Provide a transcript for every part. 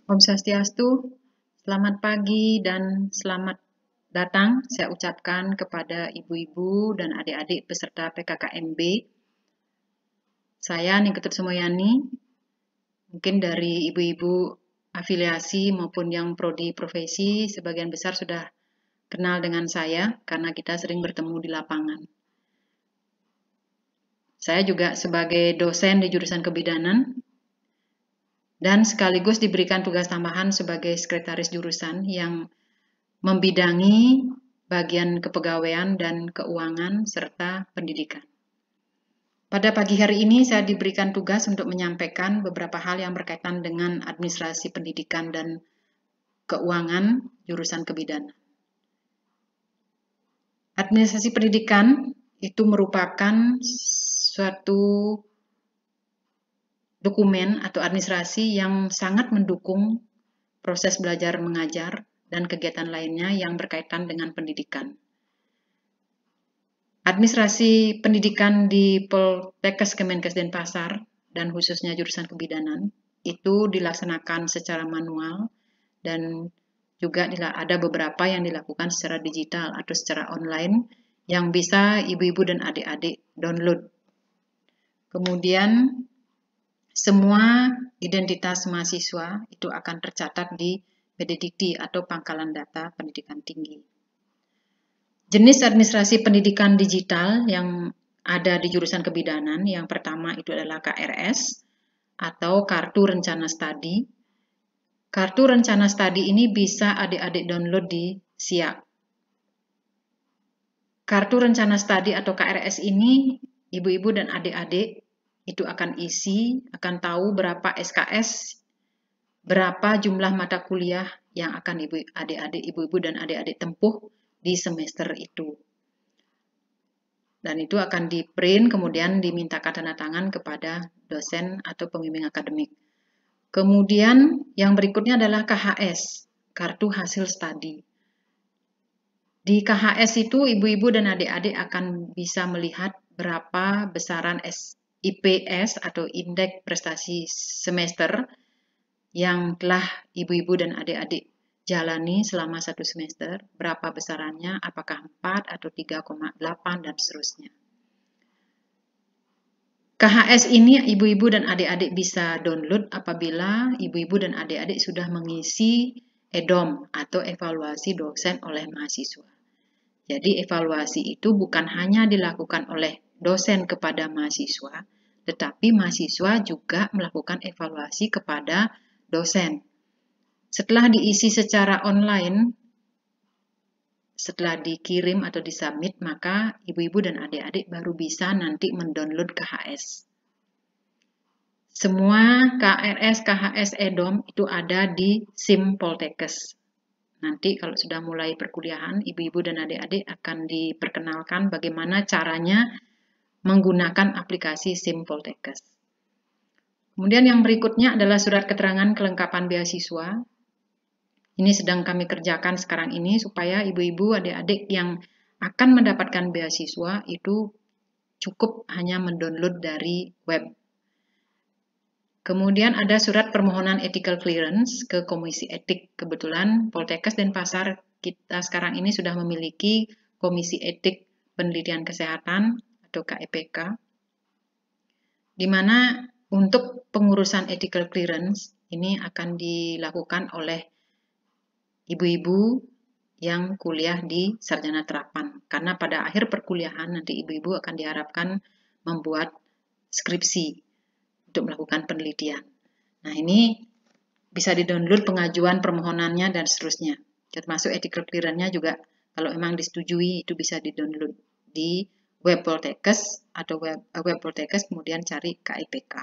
Om Swastiastu, selamat pagi dan selamat datang saya ucapkan kepada ibu-ibu dan adik-adik peserta PKKMB. Saya Ningketut Semoyani, mungkin dari ibu-ibu afiliasi maupun yang prodi profesi, sebagian besar sudah kenal dengan saya karena kita sering bertemu di lapangan. Saya juga sebagai dosen di jurusan kebidanan, dan sekaligus diberikan tugas tambahan sebagai sekretaris jurusan yang membidangi bagian kepegawaian dan keuangan serta pendidikan. Pada pagi hari ini saya diberikan tugas untuk menyampaikan beberapa hal yang berkaitan dengan administrasi pendidikan dan keuangan jurusan kebidanan. Administrasi pendidikan itu merupakan suatu dokumen atau administrasi yang sangat mendukung proses belajar mengajar dan kegiatan lainnya yang berkaitan dengan pendidikan. Administrasi pendidikan di Poltekkes Kemenkes Denpasar dan khususnya jurusan kebidanan itu dilaksanakan secara manual dan juga ada beberapa yang dilakukan secara digital atau secara online yang bisa ibu-ibu dan adik-adik download. Kemudian semua identitas mahasiswa itu akan tercatat di PDDikti atau Pangkalan Data Pendidikan Tinggi. Jenis administrasi pendidikan digital yang ada di jurusan kebidanan, yang pertama itu adalah KRS atau Kartu Rencana Studi. Kartu Rencana Studi ini bisa adik-adik download di SIAK. Kartu Rencana Studi atau KRS ini ibu-ibu dan adik-adik itu akan akan tahu berapa SKS, berapa jumlah mata kuliah yang akan ibu-ibu dan adik-adik tempuh di semester itu. Dan itu akan di-print kemudian dimintakan tanda tangan kepada dosen atau pembimbing akademik. Kemudian yang berikutnya adalah KHS, Kartu Hasil Studi. Di KHS itu ibu-ibu dan adik-adik akan bisa melihat berapa besaran IPS atau Indeks Prestasi Semester yang telah ibu-ibu dan adik-adik jalani selama satu semester, berapa besarannya, apakah 4 atau 3,8 dan seterusnya. KHS ini ibu-ibu dan adik-adik bisa download apabila ibu-ibu dan adik-adik sudah mengisi EDOM atau evaluasi dosen oleh mahasiswa. Jadi evaluasi itu bukan hanya dilakukan oleh dosen kepada mahasiswa, tetapi mahasiswa juga melakukan evaluasi kepada dosen. Setelah diisi secara online, setelah dikirim atau disubmit, maka ibu-ibu dan adik-adik baru bisa nanti mendownload KHS. Semua KRS, KHS, EDOM itu ada di SIM Poltekkes. Nanti kalau sudah mulai perkuliahan, ibu-ibu dan adik-adik akan diperkenalkan bagaimana caranya menggunakan aplikasi SIM Poltekkes. Kemudian yang berikutnya adalah surat keterangan kelengkapan beasiswa. Ini sedang kami kerjakan sekarang ini supaya ibu-ibu, adik-adik yang akan mendapatkan beasiswa itu cukup hanya mendownload dari web. Kemudian ada surat permohonan ethical clearance ke Komisi Etik. Kebetulan Poltekkes Denpasar kita sekarang ini sudah memiliki Komisi Etik Penelitian Kesehatan atau KEPK, di mana untuk pengurusan ethical clearance ini akan dilakukan oleh ibu-ibu yang kuliah di sarjana terapan. Karena pada akhir perkuliahan nanti ibu-ibu akan diharapkan membuat skripsi untuk melakukan penelitian. Nah, ini bisa di-download pengajuan permohonannya dan seterusnya. Termasuk ethical clearance-nya juga kalau memang disetujui itu bisa di-download di web Poltekkes atau web Poltekkes kemudian cari KIPK.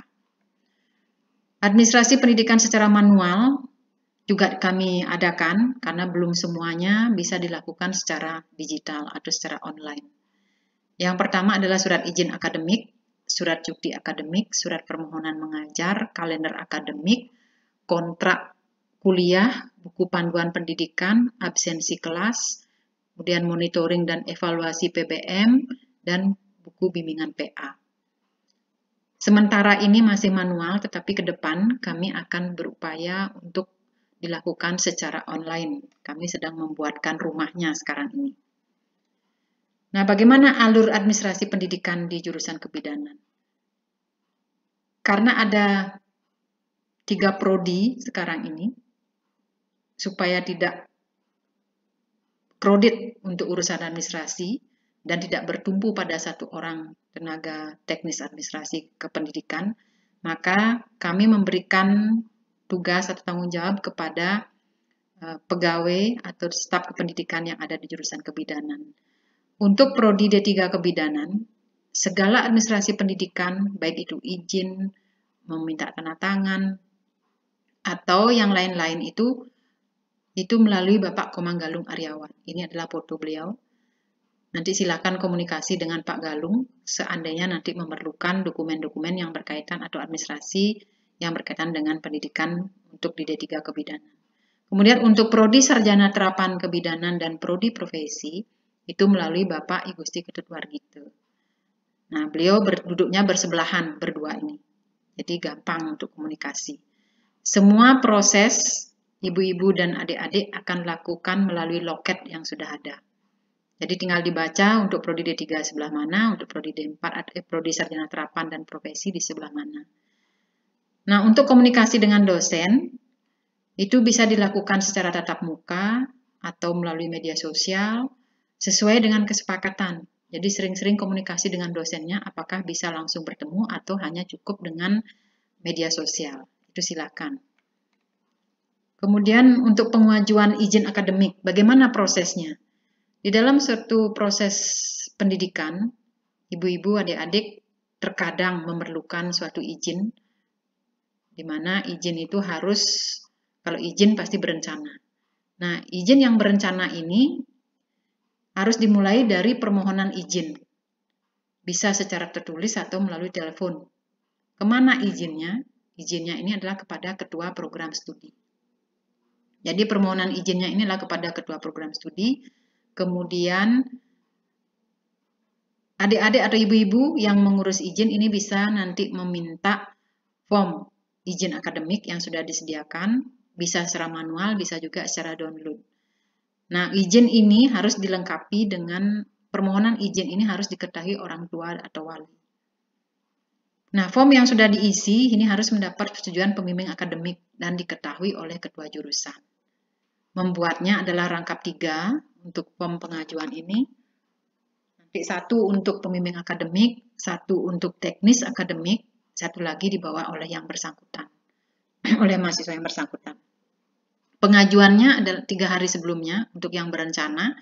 Administrasi pendidikan secara manual juga kami adakan karena belum semuanya bisa dilakukan secara digital atau secara online. Yang pertama adalah surat izin akademik, surat cuti akademik, surat permohonan mengajar, kalender akademik, kontrak kuliah, buku panduan pendidikan, absensi kelas, kemudian monitoring dan evaluasi PBM, dan buku bimbingan PA. Sementara ini masih manual, tetapi ke depan kami akan berupaya untuk dilakukan secara online. Kami sedang membuatkan rumahnya sekarang ini. Nah, bagaimana alur administrasi pendidikan di jurusan kebidanan? Karena ada 3 prodi sekarang ini, supaya tidak kredit untuk urusan administrasi dan tidak bertumpu pada satu orang tenaga teknis administrasi kependidikan, maka kami memberikan tugas atau tanggung jawab kepada pegawai atau staf kependidikan yang ada di jurusan kebidanan. Untuk prodi D3 kebidanan, segala administrasi pendidikan, baik itu izin, meminta tanda tangan, atau yang lain-lain itu melalui Bapak Komang-Galung Aryawan. Ini adalah foto beliau. Nanti silakan komunikasi dengan Pak Galung seandainya nanti memerlukan dokumen-dokumen yang berkaitan atau administrasi yang berkaitan dengan pendidikan untuk di D3 kebidanan. Kemudian untuk prodi sarjana terapan kebidanan dan prodi profesi itu melalui Bapak I Gusti Ketut Wargito. Nah, beliau duduknya bersebelahan berdua ini. Jadi gampang untuk komunikasi. Semua proses ibu-ibu dan adik-adik akan lakukan melalui loket yang sudah ada. Jadi tinggal dibaca untuk prodi D3 sebelah mana, untuk prodi D4, prodi sarjana terapan dan profesi di sebelah mana. Nah, untuk komunikasi dengan dosen, itu bisa dilakukan secara tatap muka atau melalui media sosial, sesuai dengan kesepakatan. Jadi sering-sering komunikasi dengan dosennya, apakah bisa langsung bertemu atau hanya cukup dengan media sosial. Itu silakan. Kemudian untuk pengajuan izin akademik, bagaimana prosesnya? Di dalam suatu proses pendidikan, ibu-ibu, adik-adik terkadang memerlukan suatu izin, di mana izin itu harus, kalau izin pasti berencana. Nah, izin yang berencana ini harus dimulai dari permohonan izin. Bisa secara tertulis atau melalui telepon. Kemana izinnya? Izinnya ini adalah kepada ketua program studi. Jadi permohonan izinnya ini adalah kepada ketua program studi. Kemudian adik-adik atau ibu-ibu yang mengurus izin ini bisa nanti meminta form izin akademik yang sudah disediakan. Bisa secara manual, bisa juga secara download. Nah, izin ini harus dilengkapi dengan permohonan izin ini harus diketahui orang tua atau wali. Nah, form yang sudah diisi ini harus mendapat persetujuan pembimbing akademik dan diketahui oleh ketua jurusan. Membuatnya adalah rangkap 3 untuk form pengajuan ini. Nanti 1 untuk pembimbing akademik, 1 untuk teknis akademik, 1 lagi dibawa oleh yang bersangkutan, oleh mahasiswa yang bersangkutan. Pengajuannya adalah 3 hari sebelumnya untuk yang berencana,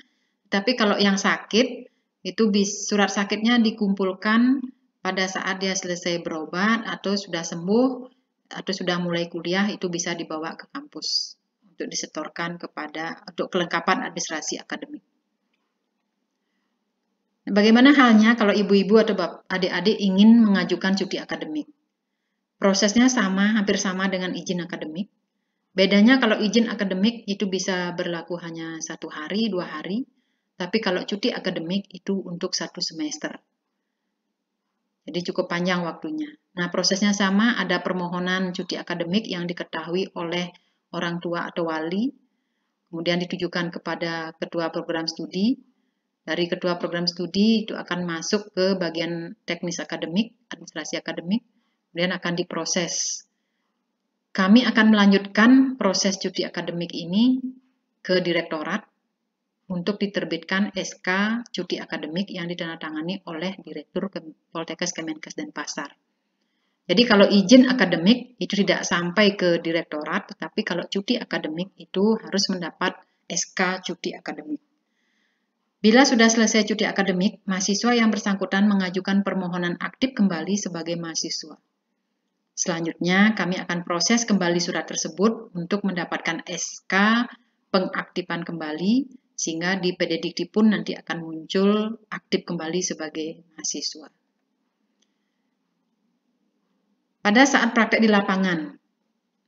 tapi kalau yang sakit, itu surat sakitnya dikumpulkan pada saat dia selesai berobat atau sudah sembuh atau sudah mulai kuliah, itu bisa dibawa ke kampus untuk disetorkan untuk kelengkapan administrasi akademik. Bagaimana halnya kalau ibu-ibu atau adik-adik ingin mengajukan cuti akademik? Prosesnya sama, hampir sama dengan izin akademik. Bedanya kalau izin akademik itu bisa berlaku hanya 1 hari, 2 hari. Tapi kalau cuti akademik itu untuk 1 semester. Jadi cukup panjang waktunya. Nah, prosesnya sama, ada permohonan cuti akademik yang diketahui oleh orang tua atau wali. Kemudian ditujukan kepada ketua program studi. Dari ketua program studi itu akan masuk ke bagian teknis akademik, administrasi akademik. Kemudian akan diproses. Kami akan melanjutkan proses cuti akademik ini ke direktorat untuk diterbitkan SK cuti akademik yang ditandatangani oleh Direktur Poltekkes Kemenkes Denpasar. Jadi kalau izin akademik itu tidak sampai ke direktorat, tetapi kalau cuti akademik itu harus mendapat SK cuti akademik. Bila sudah selesai cuti akademik, mahasiswa yang bersangkutan mengajukan permohonan aktif kembali sebagai mahasiswa. Selanjutnya, kami akan proses kembali surat tersebut untuk mendapatkan SK pengaktifan kembali, sehingga di PDDikti pun nanti akan muncul aktif kembali sebagai mahasiswa. Pada saat praktek di lapangan,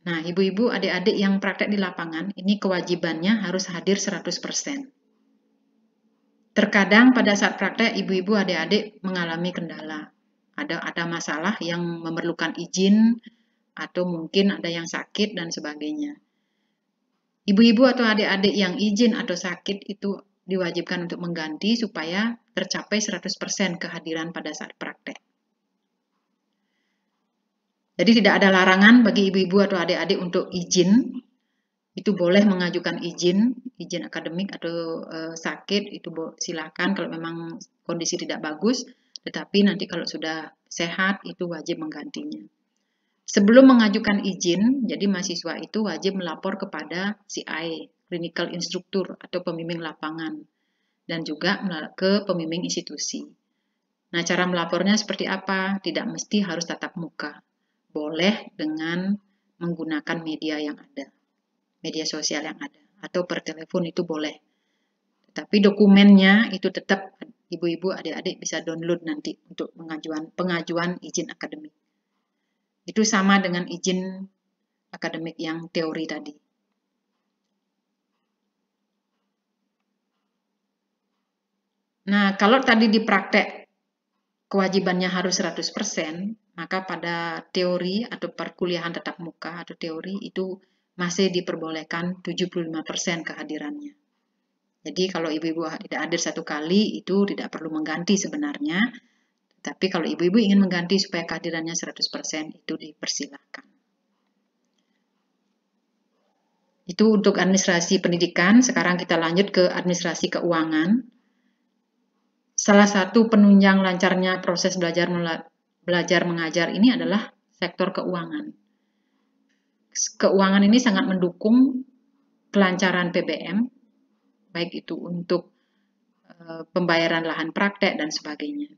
nah ibu-ibu adik-adik yang praktek di lapangan, ini kewajibannya harus hadir 100%. Terkadang pada saat praktek, ibu-ibu adik-adik mengalami kendala. Ada masalah yang memerlukan izin, atau mungkin ada yang sakit dan sebagainya. Ibu-ibu atau adik-adik yang izin atau sakit itu diwajibkan untuk mengganti supaya tercapai 100% kehadiran pada saat praktek. Jadi tidak ada larangan bagi ibu-ibu atau adik-adik untuk izin. Itu boleh mengajukan izin akademik atau sakit, itu silakan kalau memang kondisi tidak bagus, tetapi nanti kalau sudah sehat itu wajib menggantinya. Sebelum mengajukan izin, jadi mahasiswa itu wajib melapor kepada CI, Clinical Instructor atau pembimbing lapangan, dan juga ke pembimbing institusi. Nah, cara melapornya seperti apa? Tidak mesti harus tatap muka. Boleh dengan menggunakan media yang ada, media sosial yang ada, atau per telepon itu boleh. Tapi dokumennya itu tetap ibu-ibu, adik-adik bisa download nanti untuk pengajuan izin akademik. Itu sama dengan izin akademik yang teori tadi. Nah, kalau tadi di praktek kewajibannya harus 100%, maka pada teori atau perkuliahan tatap muka atau teori itu masih diperbolehkan 75% kehadirannya. Jadi kalau ibu-ibu tidak hadir 1 kali itu tidak perlu mengganti sebenarnya. Tapi kalau ibu-ibu ingin mengganti supaya kehadirannya 100% itu dipersilahkan. Itu untuk administrasi pendidikan. Sekarang kita lanjut ke administrasi keuangan. Salah satu penunjang lancarnya proses belajar mengajar ini adalah sektor keuangan. Keuangan ini sangat mendukung kelancaran PBM, baik itu untuk pembayaran lahan praktek dan sebagainya.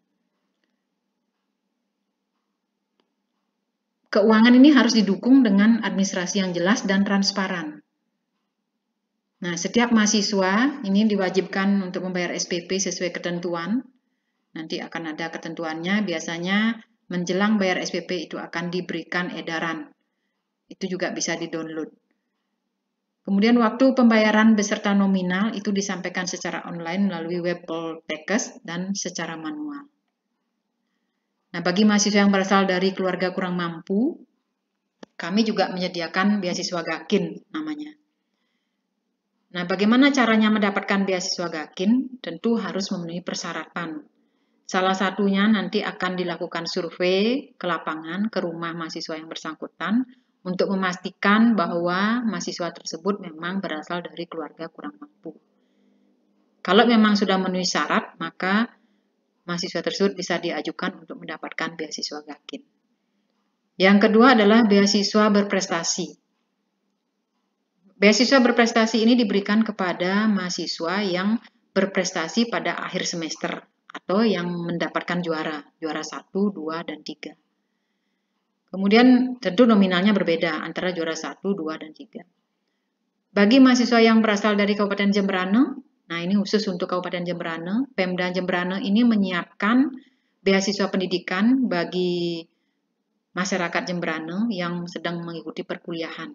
Keuangan ini harus didukung dengan administrasi yang jelas dan transparan. Nah, setiap mahasiswa ini diwajibkan untuk membayar SPP sesuai ketentuan. Nanti akan ada ketentuannya, biasanya menjelang bayar SPP itu akan diberikan edaran. Itu juga bisa di-download. Kemudian waktu pembayaran beserta nominal itu disampaikan secara online melalui web Poltekkes dan secara manual. Nah, bagi mahasiswa yang berasal dari keluarga kurang mampu, kami juga menyediakan beasiswa Gakin namanya. Nah, bagaimana caranya mendapatkan beasiswa Gakin? Tentu harus memenuhi persyaratan. Salah satunya nanti akan dilakukan survei ke lapangan, ke rumah mahasiswa yang bersangkutan, untuk memastikan bahwa mahasiswa tersebut memang berasal dari keluarga kurang mampu. Kalau memang sudah memenuhi syarat, maka mahasiswa tersebut bisa diajukan untuk mendapatkan beasiswa Gakin. Yang kedua adalah beasiswa berprestasi. Beasiswa berprestasi ini diberikan kepada mahasiswa yang berprestasi pada akhir semester atau yang mendapatkan juara 1, 2, dan 3. Kemudian tentu nominalnya berbeda antara juara 1, 2, dan 3. Bagi mahasiswa yang berasal dari Kabupaten Jemberane, nah ini khusus untuk Kabupaten Jemberane, Pemda Jemberane ini menyiapkan beasiswa pendidikan bagi masyarakat Jemberane yang sedang mengikuti perkuliahan.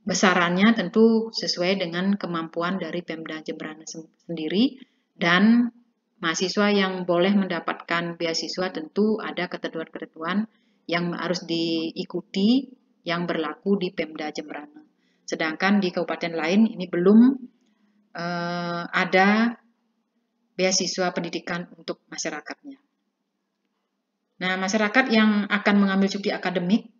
Besarannya tentu sesuai dengan kemampuan dari Pemda Jemberane sendiri, dan mahasiswa yang boleh mendapatkan beasiswa tentu ada ketentuan-ketentuan yang harus diikuti yang berlaku di Pemda Jemberane. Sedangkan di kabupaten lain ini belum ada beasiswa pendidikan untuk masyarakatnya. Nah, masyarakat yang akan mengambil cuti akademik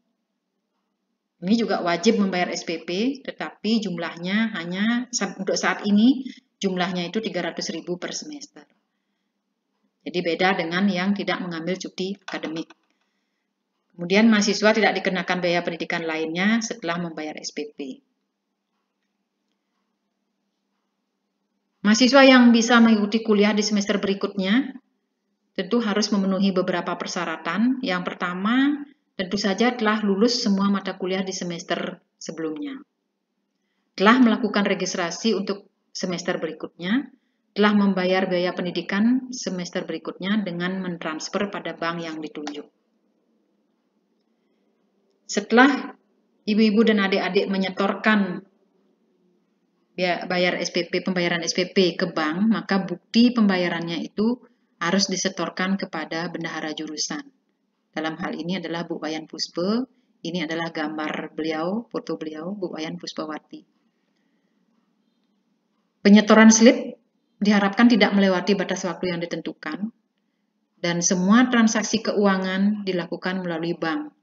ini juga wajib membayar SPP, tetapi jumlahnya hanya untuk saat ini jumlahnya itu 300.000 per semester. Jadi beda dengan yang tidak mengambil cuti akademik. Kemudian mahasiswa tidak dikenakan biaya pendidikan lainnya setelah membayar SPP. Mahasiswa yang bisa mengikuti kuliah di semester berikutnya tentu harus memenuhi beberapa persyaratan. Yang pertama, tentu saja telah lulus semua mata kuliah di semester sebelumnya. Telah melakukan registrasi untuk semester berikutnya, telah membayar biaya pendidikan semester berikutnya dengan mentransfer pada bank yang ditunjuk. Setelah ibu-ibu dan adik-adik menyetorkan pembayaran SPP ke bank, maka bukti pembayarannya itu harus disetorkan kepada bendahara jurusan. Dalam hal ini adalah Bu Wayan Puspe, ini adalah gambar beliau, foto beliau, Bu Wayan Puspawati. Penyetoran slip diharapkan tidak melewati batas waktu yang ditentukan, dan semua transaksi keuangan dilakukan melalui bank.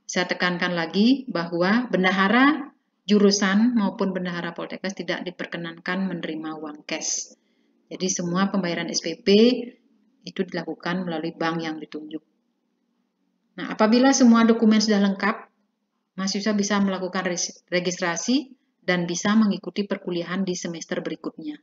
Saya tekankan lagi bahwa bendahara jurusan maupun bendahara Poltekkes tidak diperkenankan menerima uang cash. Jadi semua pembayaran SPP itu dilakukan melalui bank yang ditunjuk. Nah, apabila semua dokumen sudah lengkap, mahasiswa bisa melakukan registrasi dan bisa mengikuti perkuliahan di semester berikutnya.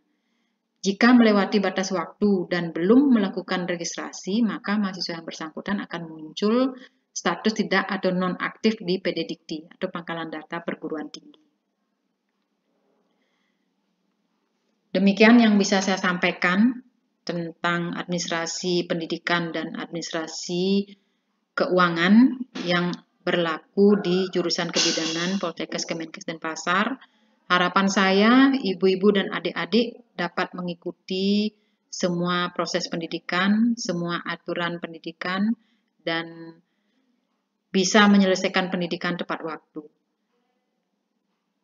Jika melewati batas waktu dan belum melakukan registrasi, maka mahasiswa yang bersangkutan akan muncul status tidak atau non-aktif di PD Dikti atau Pangkalan Data Perguruan Tinggi. Demikian yang bisa saya sampaikan tentang administrasi pendidikan dan administrasi keuangan yang berlaku di jurusan kebidanan Poltekkes, Kemenkes, Denpasar. Harapan saya, ibu-ibu dan adik-adik dapat mengikuti semua proses pendidikan, semua aturan pendidikan, dan bisa menyelesaikan pendidikan tepat waktu.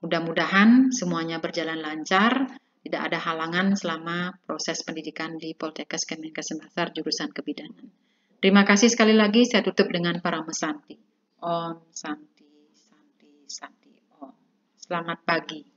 Mudah-mudahan semuanya berjalan lancar, tidak ada halangan selama proses pendidikan di Poltekkes, Kemenkes, Denpasar jurusan kebidanan. Terima kasih sekali lagi, saya tutup dengan Parama Santi. Om Santi, Santi, Santi, Om. Selamat pagi.